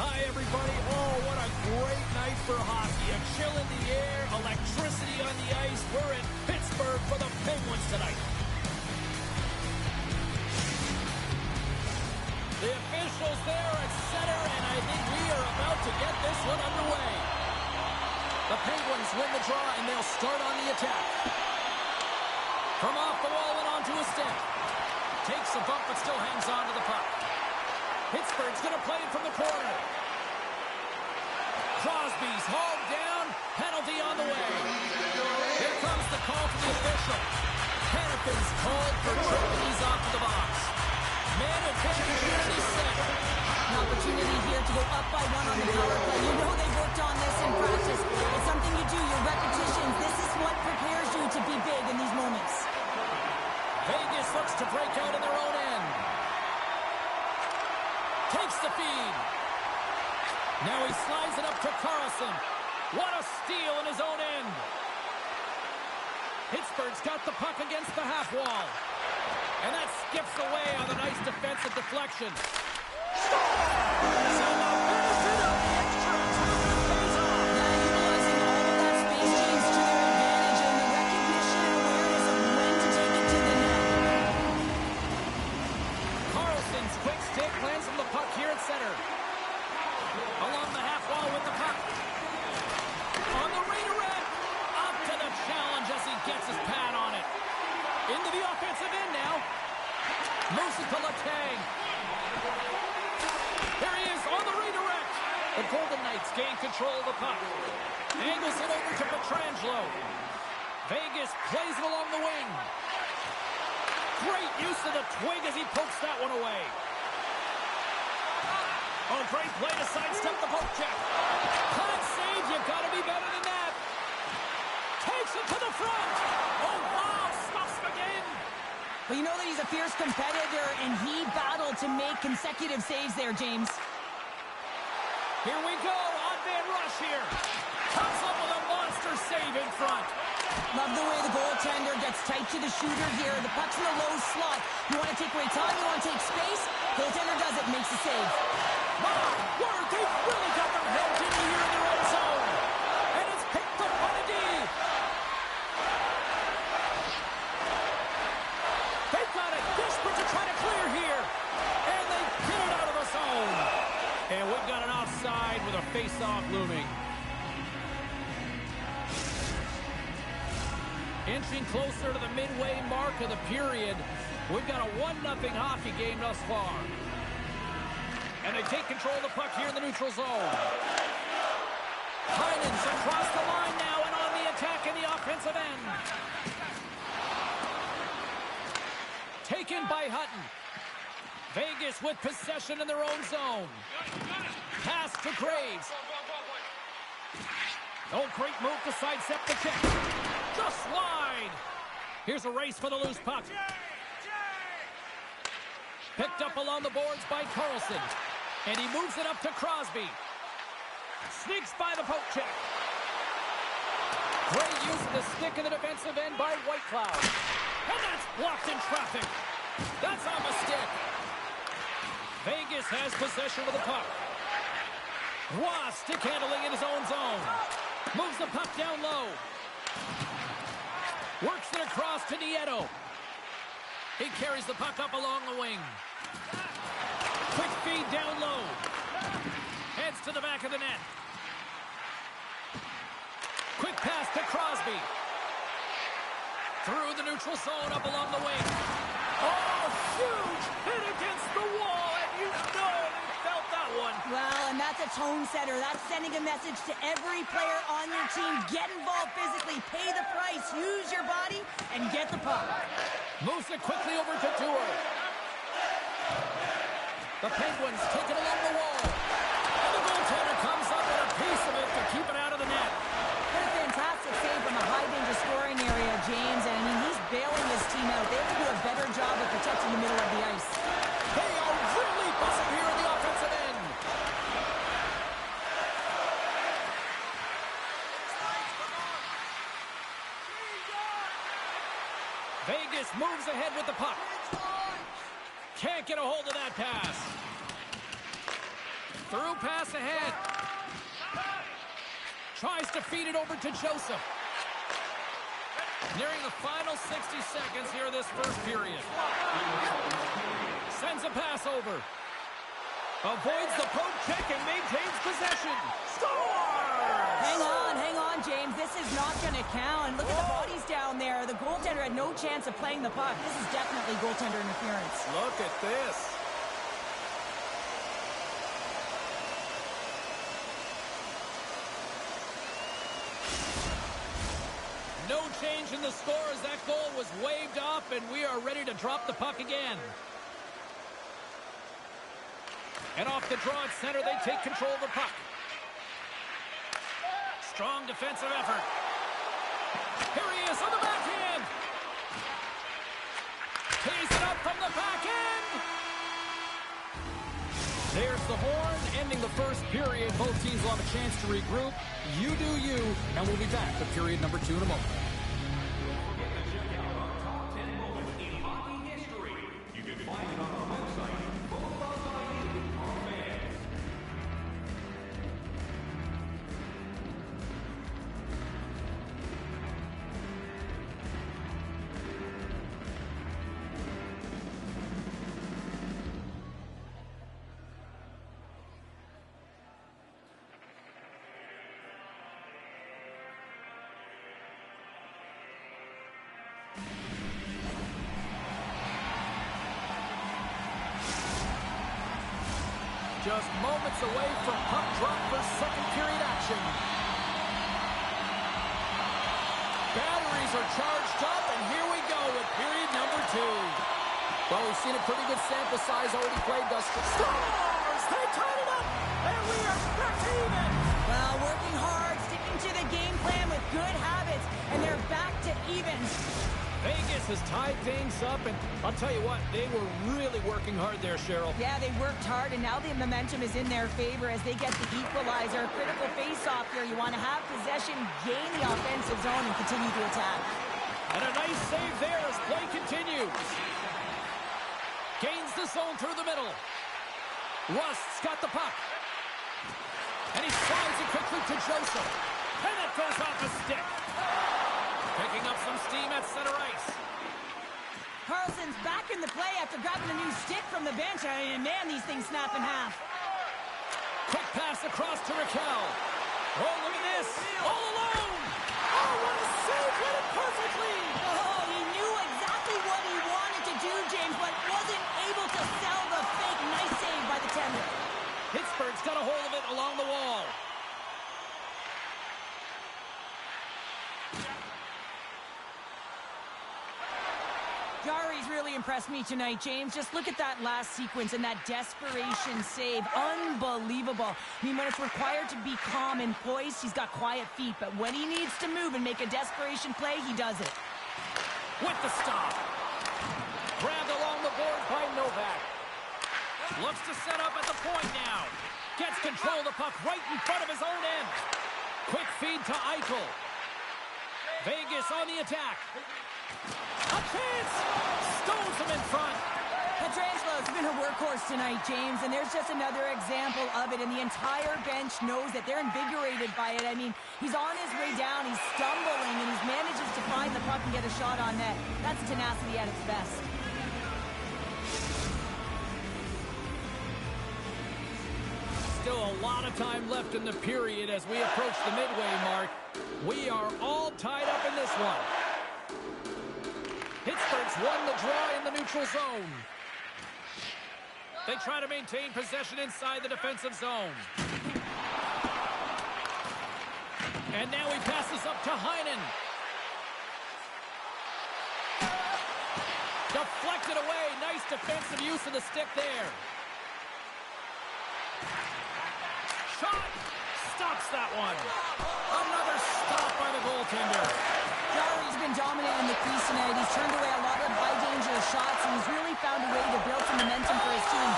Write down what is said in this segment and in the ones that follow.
Hi, everybody. Oh, what a great night for hockey. A chill in the air, electricity on the ice. We're in Pittsburgh for the Penguins tonight. The officials there at center, and I think we are about to get this one underway. The Penguins win the draw, and they'll start on the attack. From off the wall and onto a stick. Takes a bump, but still hangs on to the puck. Pittsburgh's going to play it from the corner. Crosby's hauled down. Penalty on the way. Here comes the call from the official. Hannifin's called for tripping. He's off to the box. Manno opportunity set. An opportunity here to go up by one on the power play. You know they've worked on this in practice. It's something you do, your repetitions. This is what prepares you to be big in these moments. Vegas looks to break out in their own end. Takes the feed. Now he slides it up to Carlson. What a steal in his own end. Pittsburgh's got the puck against the half wall. And that skips away on the nice defensive deflection. So the benefit of the extra time pays off. Yeah, utilizing all of that space, James, to their advantage and the recognition and awareness of when to take it to the net. Carlson's quick stick lands from the puck here at center. Along the half wall with the puck. On the redirect. Up to the challenge as he gets his pad on it. Into the offensive end now. Moves it to Letang. There he is on the redirect. The Golden Knights gain control of the puck. Angles it over to Pietrangelo. Vegas plays it along the wing. Great use of the twig as he pokes that one away. Oh, great play to sidestep the poke check. Hot save, you've got to be better than that. Takes it to the front. Oh, wow, stuffs again. But you know that he's a fierce competitor, and he battled to make consecutive saves there, James. Here we go, odd man rush here. Comes up with a monster save in front. Love the way the goaltender gets tight to the shooter here. The puck's in the low slot. You want to take away time, you want to take space. Goaltender does it, makes the save. My word, they've really got their heads in here in their own zone. And it's picked up by the D. They've got it desperate to try to clear here. And they get it out of the zone. And we've got an offside with a face-off looming. Inching closer to the midway mark of the period. We've got a 1-0 hockey game thus far. And they take control of the puck here in the neutral zone. Heinen's across the line now and on the attack in the offensive end. Taken by Hutton. Vegas with possession in their own zone. Pass to Graves. Oh, great move to sidestep the check. Just wide. Here's a race for the loose puck. Picked up along the boards by Carlson. And he moves it up to Crosby. Sneaks by the poke check. Great use of the stick in the defensive end by Whitecloud. And that's blocked in traffic. That's on the stick. Vegas has possession of the puck. Roy stick handling in his own zone. Moves the puck down low. Works it across to Nieto. He carries the puck up along the wing. Quick feed down low. Heads to the back of the net. Quick pass to Crosby. Through the neutral zone up along the wing. Oh, huge hit against the wall, and you know they felt that one. Well, and that's a tone setter. That's sending a message to every player on your team. Get involved physically, pay the price, use your body, and get the puck. Moves it quickly over to Dewar. The Penguins take it along the wall. And the goaltender comes up with a piece of it to keep it out of the net. What a fantastic save from a high-danger scoring area, James. And, I mean, he's bailing his team out. They have to do a better job of protecting the middle of the ice. They are really buzzing here in the offensive end. Vegas moves ahead with the puck. Can't get a hold of that pass. Through pass ahead. Tries to feed it over to Joseph. Nearing the final 60 seconds here of this first period. Sends a pass over. Avoids the poke check and maintains possession. Scores! Hang on, James. This is not going to count. Look at the bodies down there. The goaltender had no chance of playing the puck. This is definitely goaltender interference. Look at this. No change in the score as that goal was waved off, and we are ready to drop the puck again. And off the draw at center, they take control of the puck. Strong defensive effort. Here he is on the backhand. Tees it up from the back end. There's the horn, ending the first period. Both teams will have a chance to regroup. You do you, and we'll be back with period number 2 in a moment. Just moments away from puck drop for second period action. Batteries are charged up, and here we go with period number 2. Well, we've seen a pretty good sample size already played, Dustin. Scores! They tied it up, and we are back to even. Well, working hard, sticking to the game plan with good habits, and they're back to even. Vegas has tied things up, and I'll tell you what, they were really working hard there, Cheryl. Yeah, they worked hard, and now the momentum is in their favor as they get the equalizer. Critical face-off here. You want to have possession, gain the offensive zone, and continue to attack. And a nice save there as play continues. Gains the zone through the middle. Rust's got the puck. And he slides it quickly to Joseph. And it goes off a stick. Picking up some steam at center ice. Carlson's back in the play after grabbing a new stick from the bench. And man, these things snap in half. Quick pass across to Raquel. Oh, look at this. All alone. Oh, what a save. Did it perfectly. Oh, he knew exactly what he wanted to do, James, but wasn't able to sell the fake. Nice save by the tender. Pittsburgh's got a hold of it along the wall. Jari's really impressed me tonight, James. Just look at that last sequence and that desperation save. Unbelievable. I mean, when it's required to be calm and poised, he's got quiet feet. But when he needs to move and make a desperation play, he does it. With the stop. Grabbed along the board by Novak. Looks to set up at the point now. Gets control of the puck right in front of his own end. Quick feed to Eichel. Vegas on the attack. A chance! Stones him in front. Petrangelo's been a workhorse tonight, James, and there's just another example of it, and the entire bench knows that they're invigorated by it. I mean, he's on his way down, he's stumbling, and he manages to find the puck and get a shot on net. That's tenacity at its best. Still a lot of time left in the period as we approach the midway mark. We are all tied up in this one. Pittsburgh's won the draw in the neutral zone. They try to maintain possession inside the defensive zone. And now he passes up to Heinen. Deflected away. Nice defensive use of the stick there. Shot. Stops that one. Another stop by the goaltender. Jari's been dominant in the crease tonight. He's turned away a lot of high-danger shots, and he's really found a way to build some momentum for his team.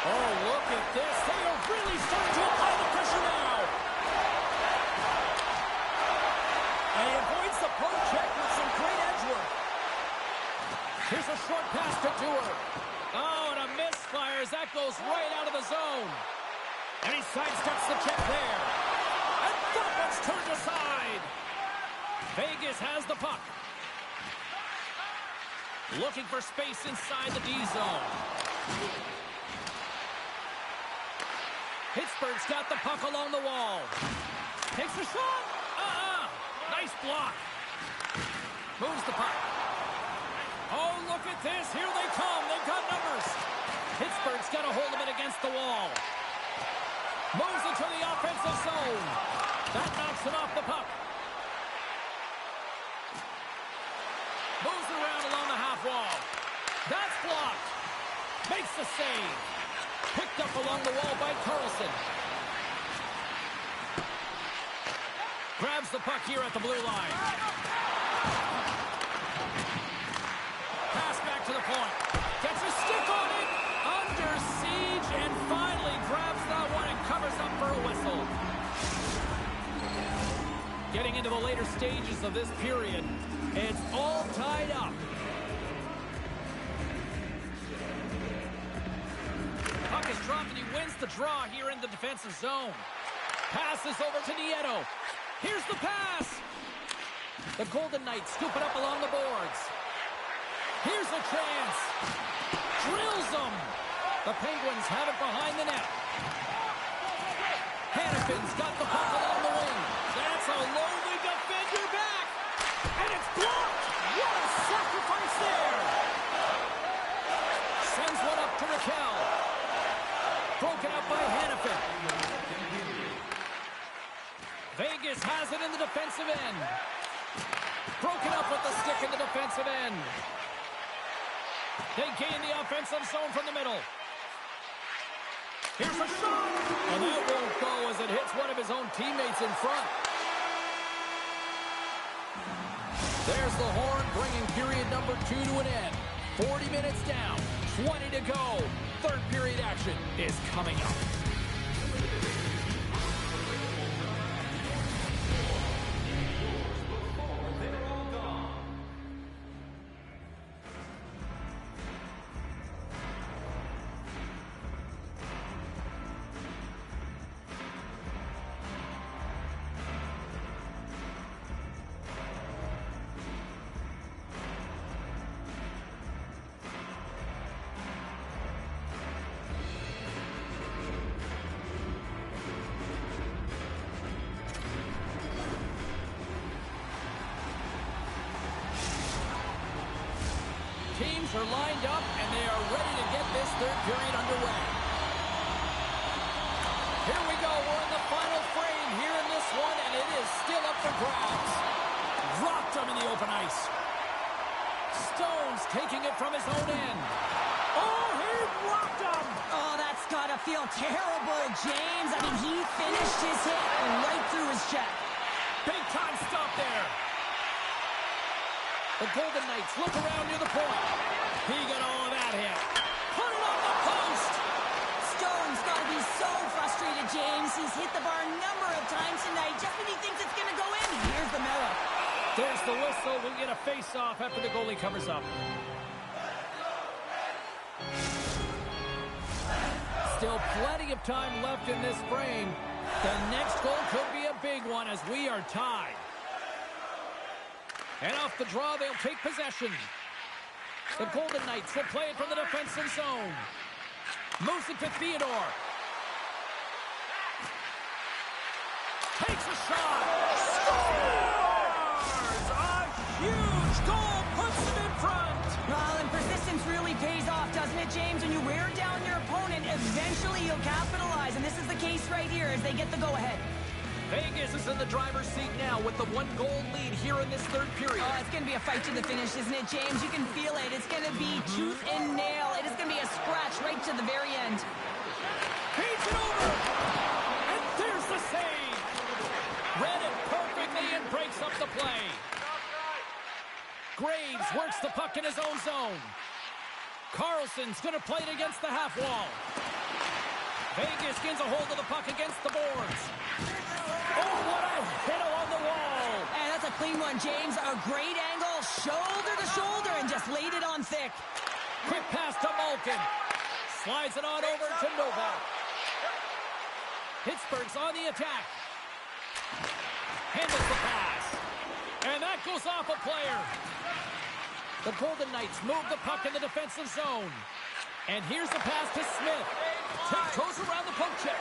Oh, look at this. They are really starting to apply the pressure now. And he avoids the poke check with some great edge work. Here's a short pass to Dewar. Oh, and a misfire as that goes right out of the zone. And he sidesteps the check there. And that one's turned aside. Vegas has the puck. Looking for space inside the D zone. Pittsburgh's got the puck along the wall. Takes a shot. Nice block. Moves the puck. Oh, look at this. Here they come. They've got numbers. Pittsburgh's got a hold of it against the wall. Moves into the offensive zone. That knocks it off the puck. Moves around along the half wall. That's blocked. Makes the save. Picked up along the wall by Carlson. Grabs the puck here at the blue line. Pass back to the point. Gets a stick on it. Under siege and finally grabs that one and covers up for a whistle. Getting into the later stages of this period, it's all tied up. Puck is dropped and he wins the draw here in the defensive zone. Passes over to Nieto. Here's the pass. The Golden Knights scoop it up along the boards. Here's a chance. Drills them. The Penguins have it behind the net. Hannifin's got the puck along the wing. That's a lonely defender back. And it's blocked. What a sacrifice there. Sends one up to Raquel. Broken up by Hannifin. Vegas has it in the defensive end. Broken up with the stick in the defensive end. They gain the offensive zone from the middle. Here's a shot. And that won't go as it hits one of his own teammates in front. There's the horn, bringing period number 2 to an end. 40 minutes down, 20 to go. Third period action is coming up. Teams are lined up, and they are ready to get this third period underway. Here we go. We're in the final frame here in this one, and it is still up for grabs. Dropped him in the open ice. Stone's taking it from his own end. Oh, he blocked him. Oh, that's got to feel terrible, James. I mean, he finished his hit right through his check. Big time stop there. The Golden Knights look around near the point. He got all of that hit. Put it on the post. Stone's got to be so frustrated, James. He's hit the bar a number of times tonight just when he thinks it's going to go in. Here's the Manno. There's the whistle. We'll get a face-off after the goalie covers up. Still plenty of time left in this frame. The next goal could be a big one as we are tied. And off the draw, they'll take possession. The Golden Knights will play it from the defensive zone. Moves it to Theodore. Takes a shot. Scores! A huge goal puts them in front. Well, and persistence really pays off, doesn't it, James? When you wear down your opponent, eventually you'll capitalize. And this is the case right here as they get the go-ahead. Vegas is in the driver's seat now with the 1-goal lead here in this third period. Oh, it's going to be a fight to the finish, isn't it, James? You can feel it. It's going to be tooth and nail. It is going to be a scratch right to the very end. Feeds it over. And there's the save. Read it perfectly and breaks up the play. Graves works the puck in his own zone. Carlson's going to play it against the half wall. Vegas gains a hold of the puck against the boards. Oh, what a hit along the wall. And that's a clean one, James. A great angle, shoulder to shoulder, and just laid it on thick. Quick pass to Malkin. Slides it on over to Novak. Pittsburgh's on the attack. Handles the pass. And that goes off a player. The Golden Knights move the puck in the defensive zone. And here's the pass to Smith. Tiptoes around the poke check.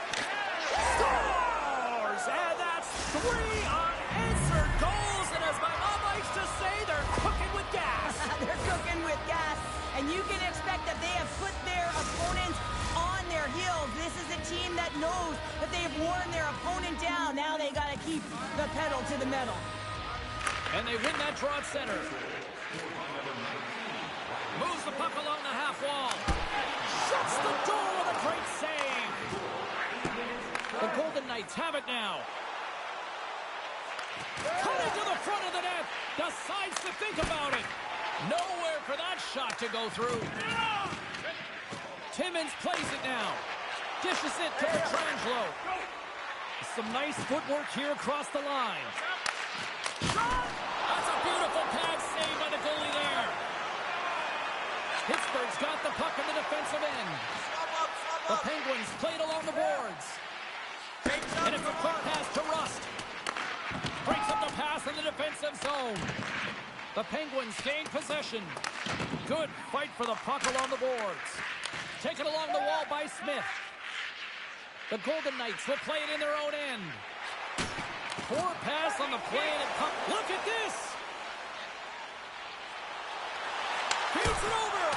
Scores! And that's 3 unanswered goals. And as my mom likes to say, they're cooking with gas. They're cooking with gas. And you can expect that they have put their opponents on their heels. This is a team that knows that they've worn their opponent down. Now they got to keep the pedal to the metal. And they win that draw at center. Moves the puck along the half wall. Shuts the door with a great save. The Golden Knights have it now. Cutting to the front of the net. Decides to think about it. Nowhere for that shot to go through. Timmins plays it now. Dishes it to Petrangelo. Some nice footwork here across the line. That's a beautiful pad save by the goalie there. Pittsburgh's got the puck in the defensive end. The Penguins played along the boards. And it's a quick pass to Rust. Breaks up the pass in the defensive zone. The Penguins gain possession. Good fight for the puck along the boards. Taken along the wall by Smith. The Golden Knights will play it in their own end. Poor pass on the play and puck. Look at this! Feeds it over!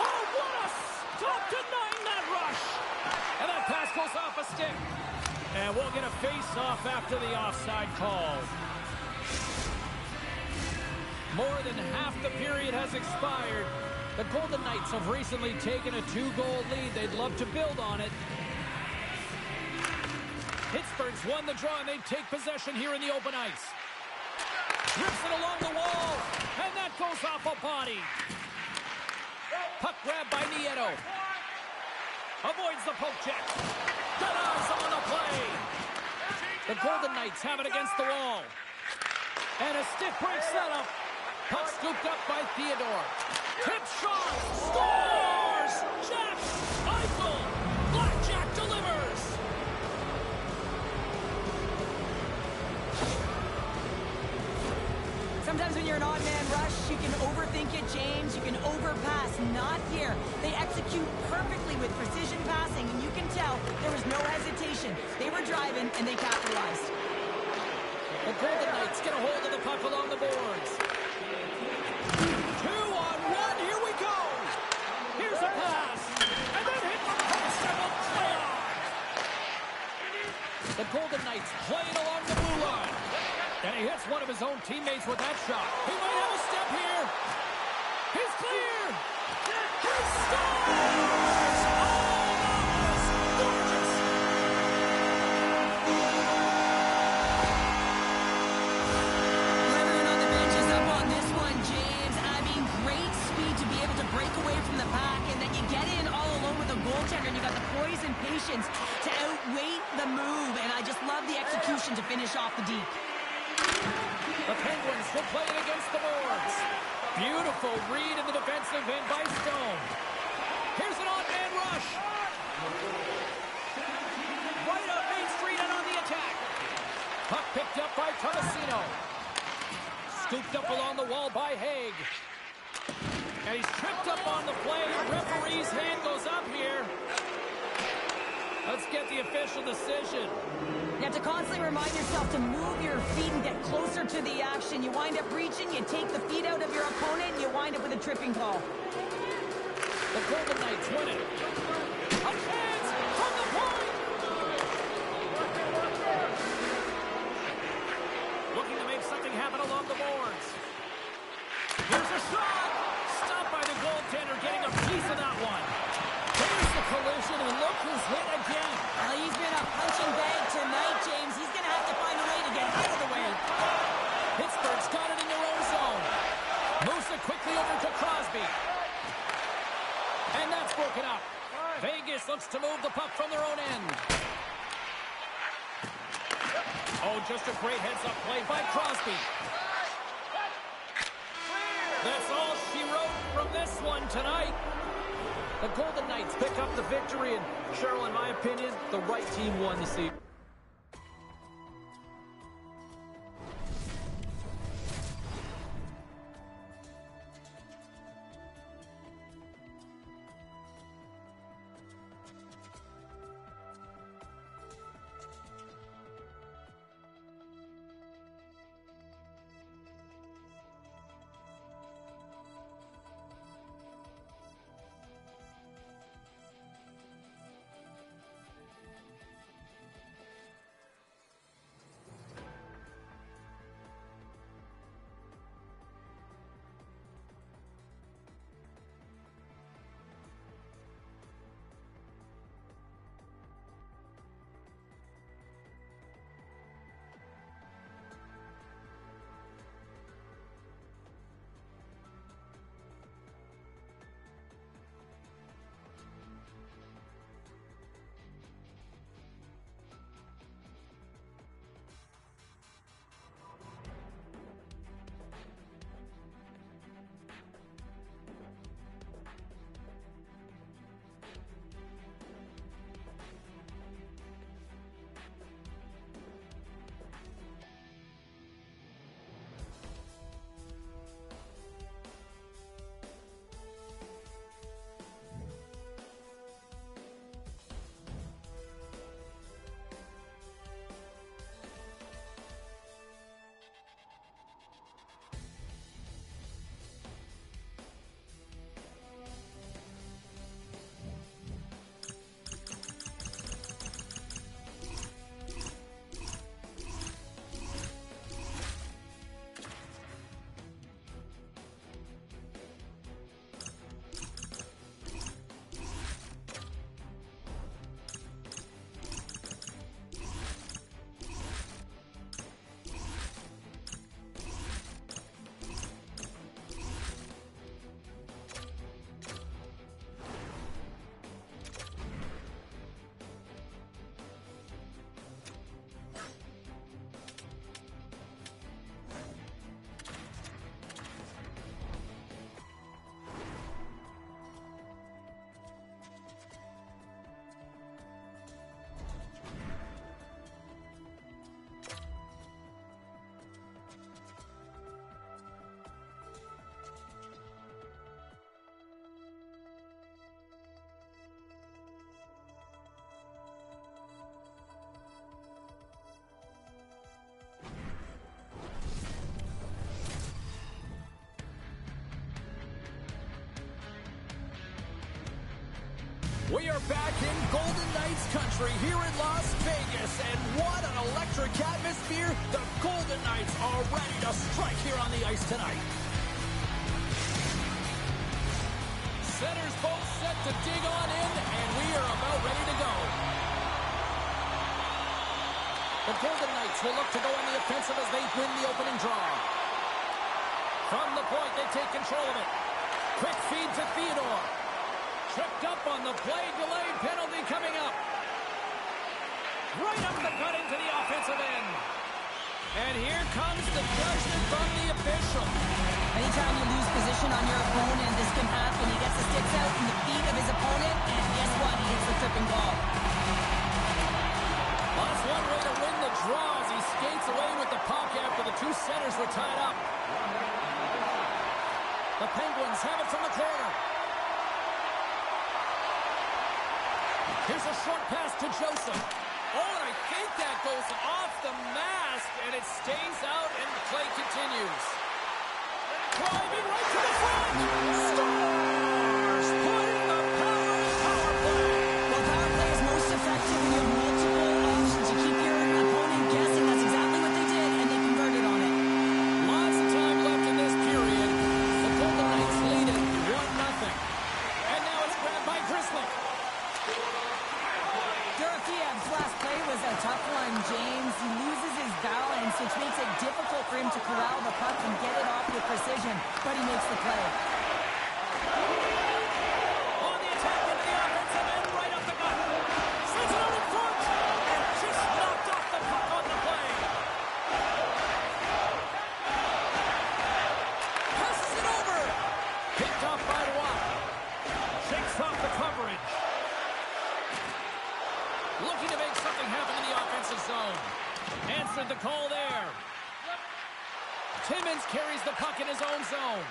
Oh, what a stop denying that rush! And that pass goes off a stick. And we'll get a face-off after the offside call. More than half the period has expired. The Golden Knights have recently taken a 2-goal lead. They'd love to build on it. Pittsburgh's won the draw, and they take possession here in the open ice. Rips it along the wall, and that goes off a body. Puck grab by Nieto. Avoids the poke check. Denies him on the play. The Golden Knights have it against the wall. And a stick breaks that up. Puck scooped up by Theodore. Tip shot. Scores! Jack Eichel. Blackjack delivers. Sometimes when you're an odd man rush, you can overthink it, James. You can overpass. Not here. They execute perfectly with precision passing, and you can tell there was no hesitation. They were driving, and they capitalized. The Golden Knights get a hold of the puck along the boards. 2-on-1. Here we go. Here's a pass. And then hit the post and will play on. The Golden Knights play it along the blue line. And he hits one of his own teammates with that shot. He might have a step here. He's clear. He scores! Oh, that was gorgeous. Everyone on the bench is up on this one, James. I mean, great speed to be able to break away from the pack, and then you get in all alone with a goaltender, and you got the poise and patience to outweigh the move, and I just love the execution to finish off the D. The Penguins will play it against the boards. Beautiful read in the defensive end by Stone. Here's an odd-man rush. Right up Main Street and on the attack. Puck picked up by Tomasino. Scooped up along the wall by Haig. And he's tripped up on the play. Referee's hand goes up here. Let's get the official decision. You have to constantly remind yourself to move your feet and get closer to the action. You wind up reaching, you take the feet out of your opponent, and you wind up with a tripping call. The Golden Knights win it. A chance from the point! Looking to make something happen along the boards. Here's a shot! Stopped by the goaltender, getting a piece of that one. There's the collision, and look who's hit again. Well, he's been a punching bag tonight, James. He's going to have to find a way to get out of the way. Pittsburgh's got it in their own zone. Moves it quickly over to Crosby. And that's broken up. Vegas looks to move the puck from their own end. Oh, just a great heads-up play by Crosby. That's all she wrote from this one tonight. The Golden Knights pick up the victory, and Cheryl, in my opinion, the right team won this evening. We are back in Golden Knights country here in Las Vegas, and what an electric atmosphere. The Golden Knights are ready to strike here on the ice tonight. Centers both set to dig on in, and we are about ready to go. The Golden Knights will look to go on the offensive as they win the opening draw. From the point, they take control of it. Quick feed to Theodore. Tripped up on the play, delayed penalty coming up. Right up the gut into the offensive end. And here comes the judgment from the official. Anytime you lose position on your opponent, this can happen. He gets the sticks out in the feet of his opponent, and guess what? He hits the tripping ball. Well, that's one way to win the draw as he skates away with the puck after the two centers were tied up. The Penguins have it from the corner. Here's a short pass to Joseph. Oh, and I think that goes off the mask, and it stays out, and the play continues. Driving right to the front. Stars putting the power in power play. Well, power play is most effective when you have multiple options. You keep your opponent guessing. That's exactly what they did, and they converted on it. Lots of time left in this period. The Golden Knights lead it 1-0. And now it's grabbed by Grizzly. Dorofeyev's last play was a tough one, James. He loses his balance, which makes it difficult for him to corral the puck and get it off with precision, but he makes the play. On the attack into the offensive end, right up the gut. Sends it out in front, and just knocked off the puck on the play. Passes it over. Picked off by Watt. Shakes off the Looking to make something happen in the offensive zone. Answered the call there. Timmins carries the puck in his own zone.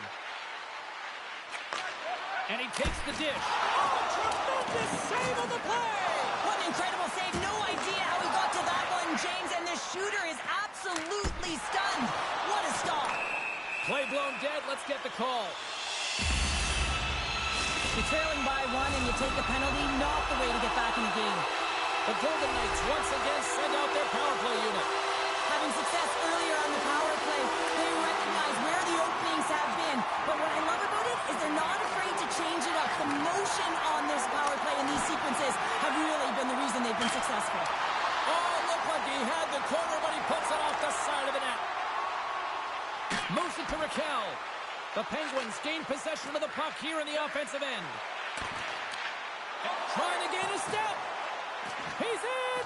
And he takes the dish. Oh, tremendous save on the play! What an incredible save. No idea how he got to that one, James. And the shooter is absolutely stunned. What a stop. Play blown dead. Let's get the call. You're trailing by one and you take a penalty. Not the way to get back in the game. The Golden Knights once again send out their power play unit. Having success earlier on the power play, they recognize where the openings have been. But what I love about it is they're not afraid to change it up. The motion on this power play and these sequences have really been the reason they've been successful. Oh, looked like he had the corner, but he puts it off the side of the net. Moves it to Raquel. The Penguins gain possession of the puck here in the offensive end. Trying to gain a step. He's in.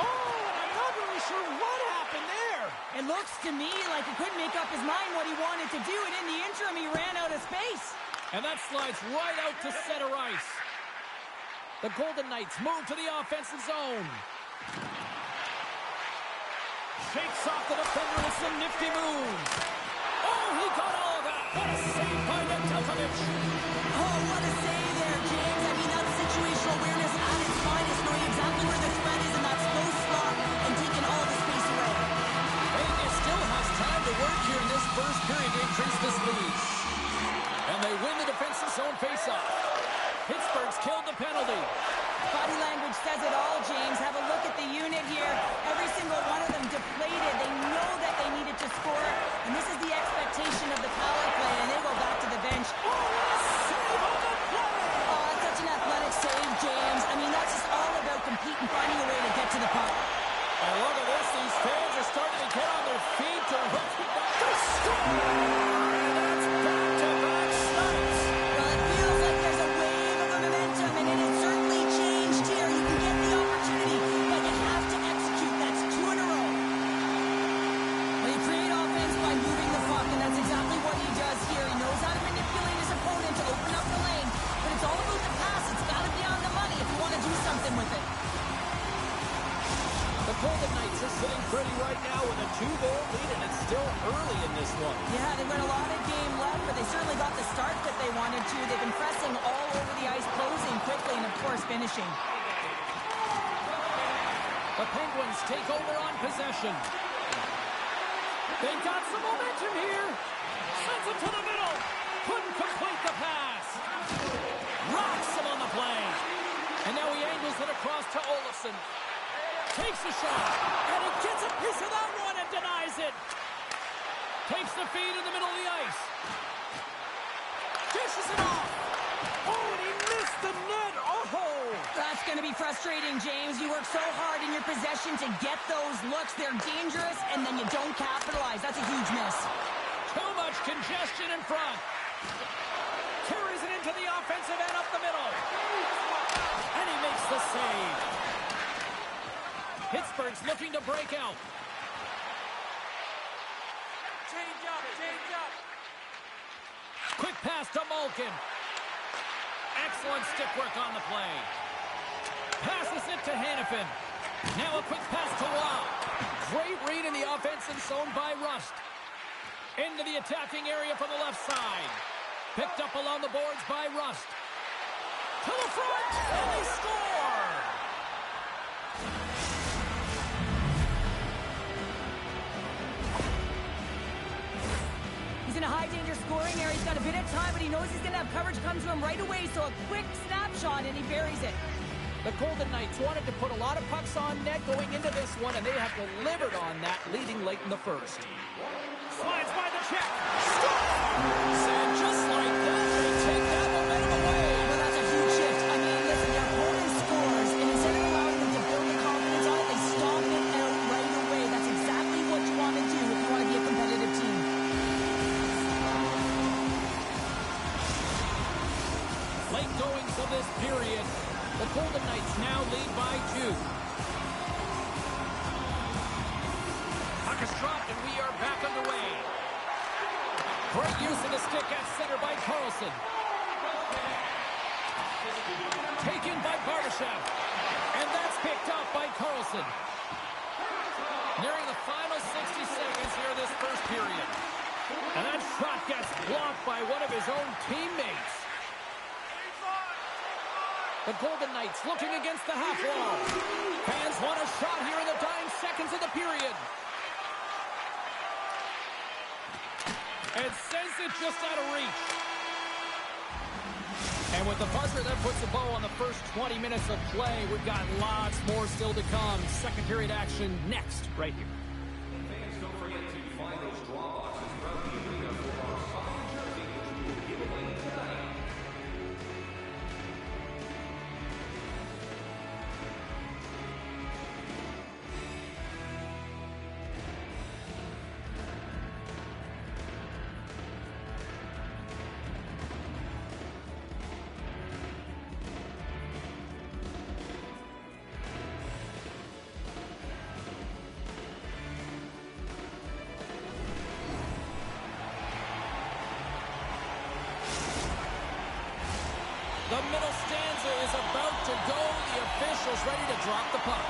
Oh, and I'm not really sure what happened there. It looks to me like he couldn't make up his mind what he wanted to do, and in the interim, he ran out of space. And that slides right out to center ice. The Golden Knights move to the offensive zone. Shakes off the defender with some nifty moves. Oh, he got all of that. What a save by Nedeljkovic. Oh, what a save there, James. I mean, that's situational awareness at its finest, knowing exactly where the threat is in that slow slot and taking all the space away. Vegas still has time to work here in this first period to increase this lead. And they win the defensive zone faceoff. Pittsburgh's killed the penalty. Body language says it all, James. Have a look at the unit here. Every single one of them deflated. They know that they needed to score, and this is the expectation of the power play, and they go back to the bench. Oh, what a save on the play! Oh, such an athletic save, James. I mean, that's just all about competing, finding a way to get to the puck. And look at this. These fans are starting to get on their feet to recognize the score! And that's back-to-back starts. Well, it feels like there's a wave of momentum, and it has certainly changed here. You can get the opportunity, but you have to execute. That's 2 in a row. Well, you create offense by moving the puck, and that's exactly what he does here. He knows how to manipulate his opponent to open up the lane, but it's all about the pass. It's got to be on the money if you want to do something with it. The Golden Knights are sitting pretty right now with a 2-goal lead, and it's still early in this one. Yeah, they've got a lot of game left, but they certainly got the start that they wanted to. They've been pressing all over the ice, closing quickly, and of course finishing. The Penguins take over on possession. They've got some momentum here. Sends it to the middle. Couldn't complete the pass. Rocks him on the play. And now he angles it across to Olofsson. Takes a shot. And he gets a piece of that one and denies it. Takes the feed in the middle of the ice. Dishes it off. Oh, and he missed the net. Oh! That's going to be frustrating, James. You work so hard in your possession to get those looks. They're dangerous, and then you don't capitalize. That's a huge miss. Too much congestion in front. Carries it into the offensive end up the middle. And he makes the save. Pittsburgh's looking to break out. Change up, change up. Quick pass to Malkin. Excellent stick work on the play. Passes it to Hannafin. Now a quick pass to Waugh. Great read in the offensive zone by Rust. Into the attacking area from the left side. Picked up along the boards by Rust. To the front, and they score! He's in a high-danger scoring area. He's got a bit of time, but he knows he's going to have coverage come to him right away, so a quick snapshot, and he buries it. The Golden Knights wanted to put a lot of pucks on net going into this one, and they have delivered on that, leading late in the first. Slides by the check. Scores! And just like that, they take that momentum away. Well, that's a huge shift. I mean, listen, your opponent scores, and instead of allowing them to build the confidence on it, they stomp it out right away. That's exactly what you want to do if you want to be a competitive team. Late goings of this period. The Golden Knights now lead by 2. Puck is dropped, and we are back underway. Great use of the stick at center by Carlson. Taken by Bardashev. And that's picked The Golden Knights looking against the half wall. Fans want a shot here in the dying seconds of the period. And sends it just out of reach. And with the buzzer, that puts a bow on the first 20 minutes of play. We've got lots more still to come. Second period action next, right here. And fans, don't forget to find those draw boxes throughout the arena for our signed jersey, which we will give away tonight. The middle stanza is about to go. The officials ready to drop the puck.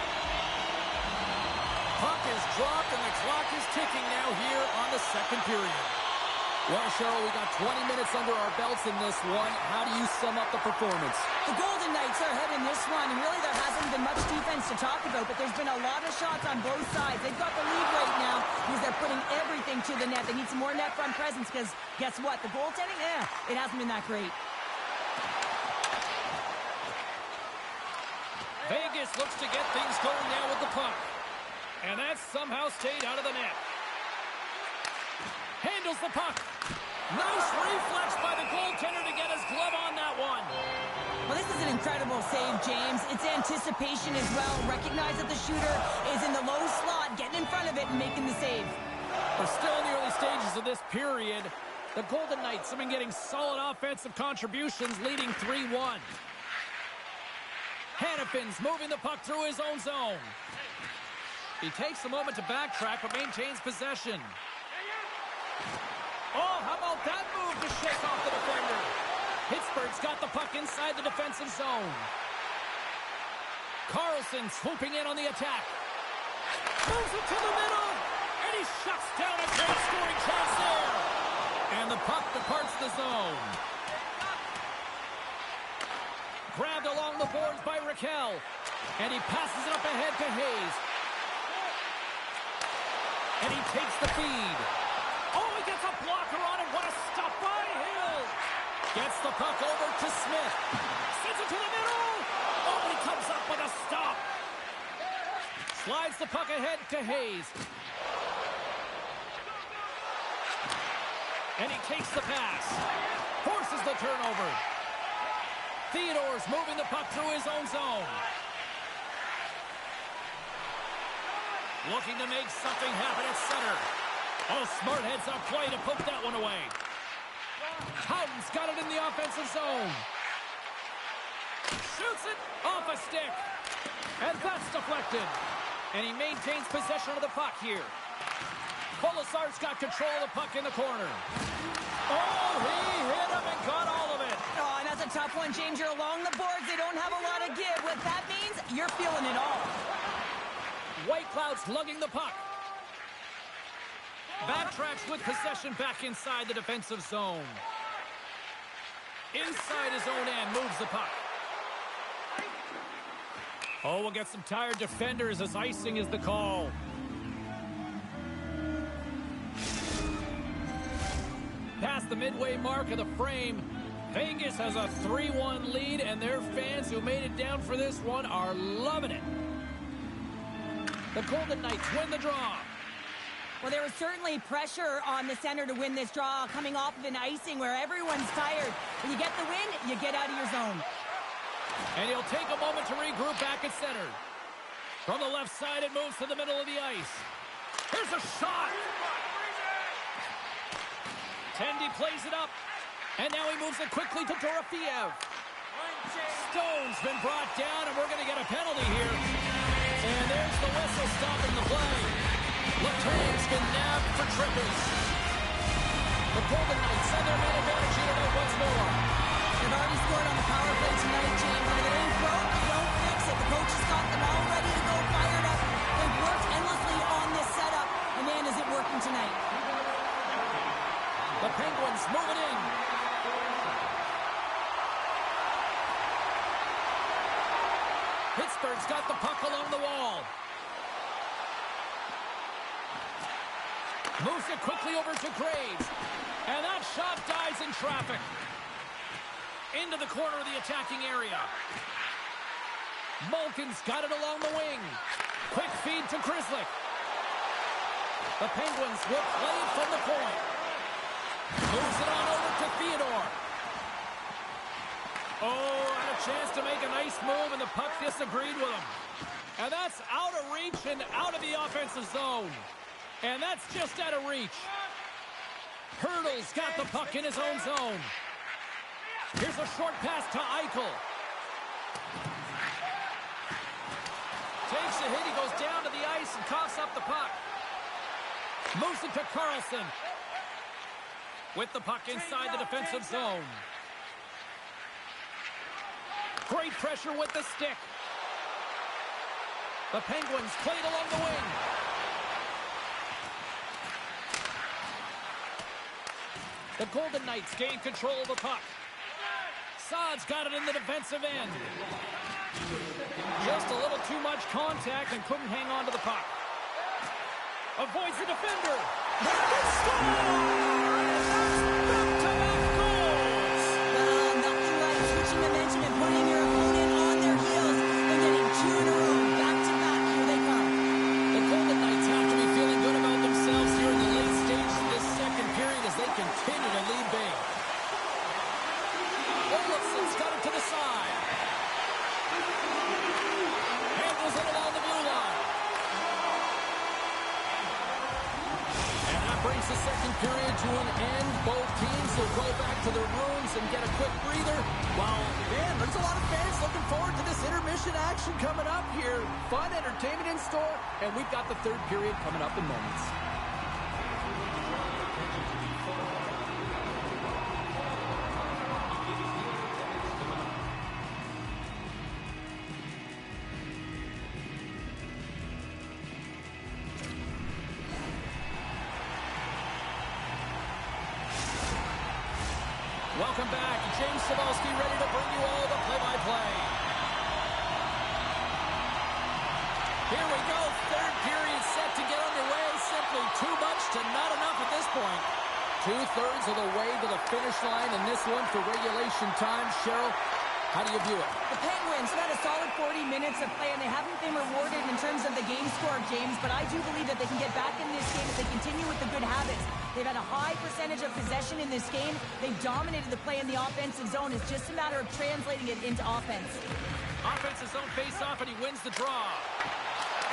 Puck is dropped and the clock is ticking now here on the second period. Well, Cheryl, we got 20 minutes under our belts in this one. How do you sum up the performance? The Golden Knights are ahead in this one, and really there hasn't been much defense to talk about, but there's been a lot of shots on both sides. They've got the lead right now because they're putting everything to the net. They need some more net front presence because guess what? The goaltending, it hasn't been that great. Vegas looks to get things going now with the puck. And that somehow stayed out of the net. Handles the puck. Nice reflex by the goaltender to get his glove on that one. Well, this is an incredible save, James. It's anticipation as well. Recognize that the shooter is in the low slot, getting in front of it and making the save. We're still in the early stages of this period. The Golden Knights have been getting solid offensive contributions, leading 3-1. Hannafin's moving the puck through his own zone. He takes a moment to backtrack, but maintains possession. Oh, how about that move to shake off the defender? Pittsburgh's got the puck inside the defensive zone. Carlson swooping in on the attack. Moves it to the middle, and he shuts down a great scoring chance there. And the puck departs the zone. Grabbed along the boards by Raquel. And he passes it up ahead to Hayes. And he takes the feed. Oh, he gets a blocker on it. What a stop by Hill. Gets the puck over to Smith. Sends it to the middle. Oh, he comes up with a stop. Slides the puck ahead to Hayes. And he takes the pass. Forces the turnover. Theodore's moving the puck through his own zone. Looking to make something happen at center. Oh, smart heads up play to poke that one away. Houghton's got it in the offensive zone. Shoots it off a stick. And that's deflected. And he maintains possession of the puck here. Colasar's got control of the puck in the corner. Oh, he hit him and got all of it. Oh, and that's a tough one, James. You're along the boards. They don't have a lot of give. What that means, you're feeling it all. Whitecloud's lugging the puck. Backtracks with possession back inside the defensive zone. Inside his own end, moves the puck. Oh, we'll get some tired defenders as icing is the call. Past the midway mark of the frame, Vegas has a 3-1 lead, and their fans who made it down for this one are loving it. The Golden Knights win the draw. Well, there was certainly pressure on the center to win this draw, coming off of an icing where everyone's tired. When you get the win, you get out of your zone. And he'll take a moment to regroup back at center. From the left side, it moves to the middle of the ice. Here's a shot. Tendy plays it up. And now he moves it quickly to Dorofiev. Stone's been brought down, and we're going to get a penalty here. And there's the whistle stopping the play. Letang's been nabbed for trippers. The Golden Knights send their man advantage here tonight once more. They've already scored on the power play tonight, James. When it ain't broke, don't fix it. The coach has got them all ready to go, fired up. They've worked endlessly on this setup. And man, is it working tonight. The Penguins move it in. Moves it quickly over to Graves. And that shot dies in traffic. Into the corner of the attacking area. Malkin's got it along the wing. Quick feed to Grizzlick. The Penguins will play it from the point. Moves it on over to Theodore. Oh, had a chance to make a nice move, and the puck disagreed with him. And that's out of reach and out of the offensive zone. And that's just out of reach. Hurdle's got the puck in his own zone. Here's a short pass to Eichel. Takes a hit. He goes down to the ice and coughs up the puck. Moves it to Carlson. With the puck inside the defensive zone. Great pressure with the stick. The Penguins played along the wing. The Golden Knights gain control of the puck. Saad's got it in the defensive end. Just a little too much contact and couldn't hang on to the puck. Avoids the defender. Good score! Back-to-back goals! Well, nothing like switching momentum and putting your opponent on their heels and getting two in a row. Back-to-back, here they come. The Golden Knights have to be feeling good about themselves here in the late stages of this second period as they continue to lead big. Olofsson's got it to the side. Handles it along the blue line. And that brings the second period to an end. Both teams will go back to their rooms and get a quick breather. Well, man, there's a lot of fans looking forward to this intermission action coming up here. Fun entertainment in store, and we've got the third period coming up in moments. Welcome back. James Cybulski ready to bring you all the play-by-play. Here we go. Third period set to get underway. Simply too much to not enough at this point. 2/3 of the way to the finish line in this one for regulation time. Cheryl, how do you view it? The Penguins have had a solid 40 minutes of play, and they haven't been rewarded in terms of the game score, James, but I do believe that they can get back in this game if they continue with the good habits. They've had a high percentage of possession in this game. They've dominated the play in the offensive zone. It's just a matter of translating it into offense. Offensive zone face-off, and he wins the draw.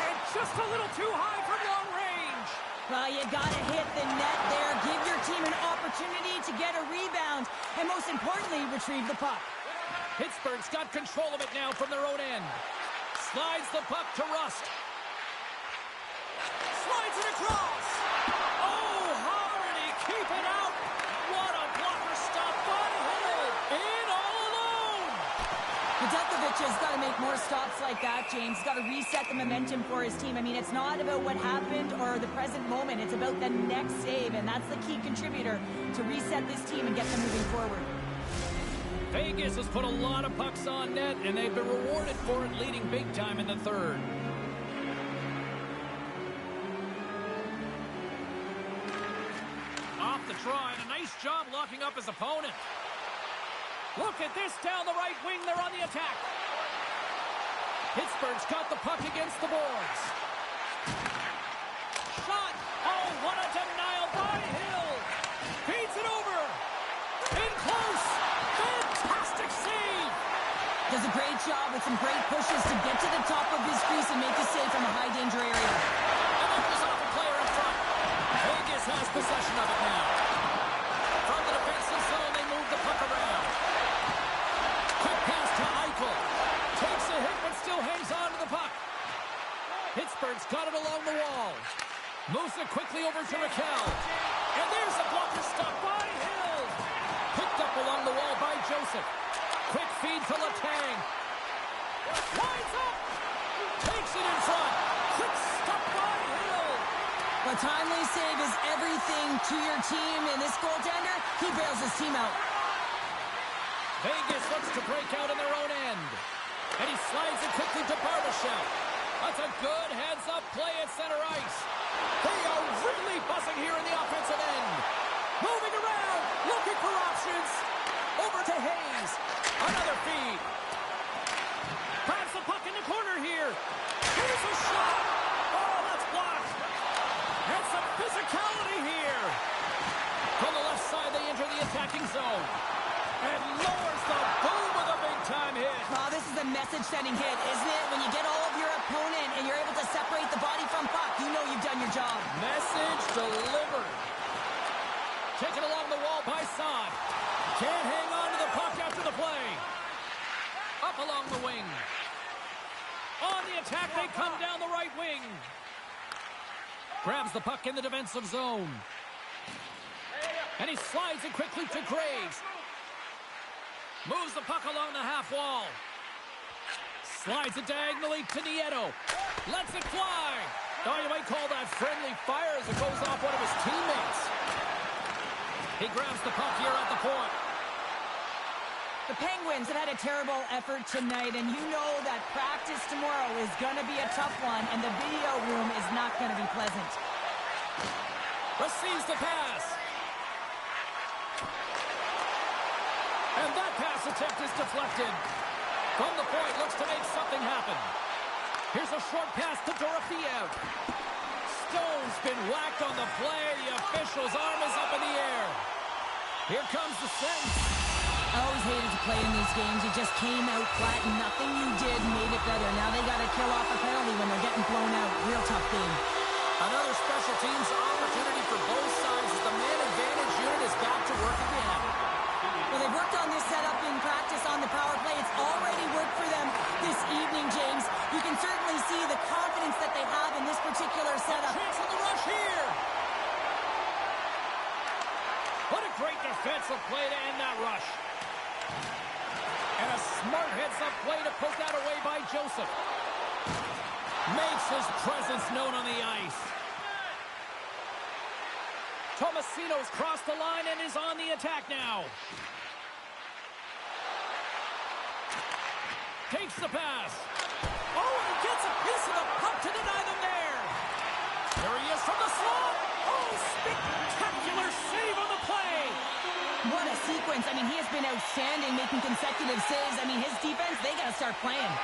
And just a little too high from long range. Well, you gotta hit the net there. Give your team an opportunity to get a rebound, and most importantly, retrieve the puck. Pittsburgh's got control of it now from their own end. Slides the puck to Rust. Slides it across. Oh, how did he keep it out? What a blocker stop by Hill. In all alone. Nedeljkovic has got to make more stops like that, James. He's got to reset the momentum for his team. I mean, it's not about what happened or the present moment. It's about the next save, and that's the key contributor to reset this team and get them moving forward. Vegas has put a lot of pucks on net, and they've been rewarded for it, leading big time in the third. Off the draw, and a nice job locking up his opponent. Look at this down the right wing. They're on the attack. Pittsburgh's got the puck against the boards. Shot. Oh, what a denial by Hill. Feeds it over. In close. Fantastic save. Does a great job with some great pushes to get to the top of his crease and make a save from a high danger area. And that was off a player in front. Vegas has possession of it now. From the defensive zone, they move the puck around. Quick pass to Eichel. Takes a hit, but still hangs on to the puck. Pittsburgh's got it along the wall. Moves it quickly over to Raquel. And there's a blocker stop by Hill. Picked up along the wall by Joseph. Quick feed to Letang. Winds up. Takes it in front. Quick stop by Hill. A timely save is everything to your team, and this goaltender, he bails his team out. Vegas looks to break out in their own end. And he slides it quickly to Barbashev. That's a good heads-up play at center ice. They are really buzzing here in the offensive end. Moving around, looking for options. Over to Hayes. Another feed. Grabs the puck in the corner here. Here's a shot. Oh, that's blocked. And some physicality here. From the left side, they enter the attacking zone. And lowers the boom with a big-time hit. Oh, this is a message-sending hit, isn't it? When you get all of your opponent and you're able to separate the body from puck, you know you've done your job. Message delivered. Taken along the wall by Saad. Can't hang on to the puck after the play. Up along the wing. On the attack, they come down the right wing. Grabs the puck in the defensive zone. And he slides it quickly to Graves. Moves the puck along the half wall. Slides it diagonally to Nieto. Lets it fly. Oh, you might call that friendly fire as it goes off one of his teammates. He grabs the puck here at the point. The Penguins have had a terrible effort tonight, and you know that practice tomorrow is going to be a tough one, and the video room is not going to be pleasant. Receives the pass. And that pass attempt is deflected. From the point, looks to make something happen. Here's a short pass to Dorofeev. Stone's been whacked on the play. The official's arm is up in the air. Here comes the sentence. I always hated to play in these games. You just came out flat, and nothing you did made it better. Now they got to kill off a penalty when they're getting blown out. Real tough game. Another special teams opportunity for both sides as the man advantage unit is back to work again. Well, they've worked on this setup in practice on the power play. It's already worked for them this evening, James. You can certainly see the confidence that they have in this particular setup. Chance on the rush here. What a great defensive play to end that rush. And a smart heads-up play to poke that away by Joseph. Makes his presence known on the ice. Tomasino's crossed the line and is on the attack now. Takes the pass. Oh, and he gets a piece of the puck to deny them there. There he is from the slot. Oh, spectacular save on the play. What a sequence. I mean, he has been outstanding, making consecutive saves. I mean, his defense, they got to start playing.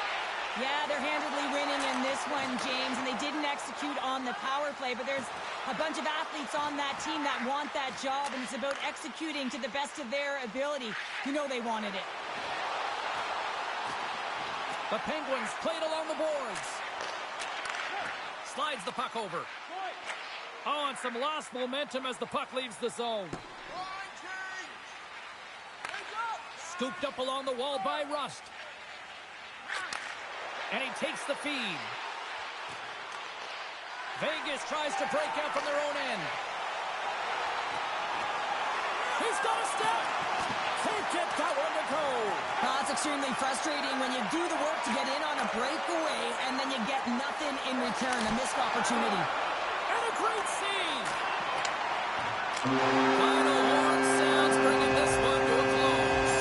Yeah, they're handedly winning in this one, James, and they didn't execute on the power play, but there's a bunch of athletes on that team that want that job, and it's about executing to the best of their ability. You know they wanted it. The Penguins played along the boards. Slides the puck over. Oh, and some lost momentum as the puck leaves the zone. Scooped up along the wall by Rust. And he takes the feed. Vegas tries to break out from their own end. He's got a step. Can't get that one to go. Oh, it's extremely frustrating when you do the work to get in on a breakaway and then you get nothing in return. A missed opportunity. And a great save. Final horn sounds, bringing this one to a close.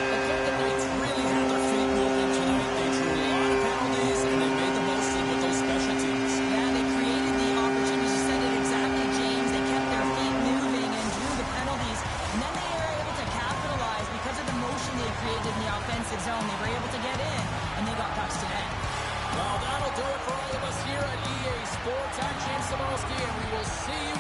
The Golden Knights really had their feet moving tonight. They drew a lot of penalties, and they made the most of it with those special teams. Yeah, they created the opportunities. You said it exactly, James. They kept their feet moving and drew the penalties. And then they were able to capitalize because of the motion they created in the offensive zone. They were able to get in, and they got pucks to net. Well, that'll do it for all of us here at EA Sports. I'm James Samoski, and we will see you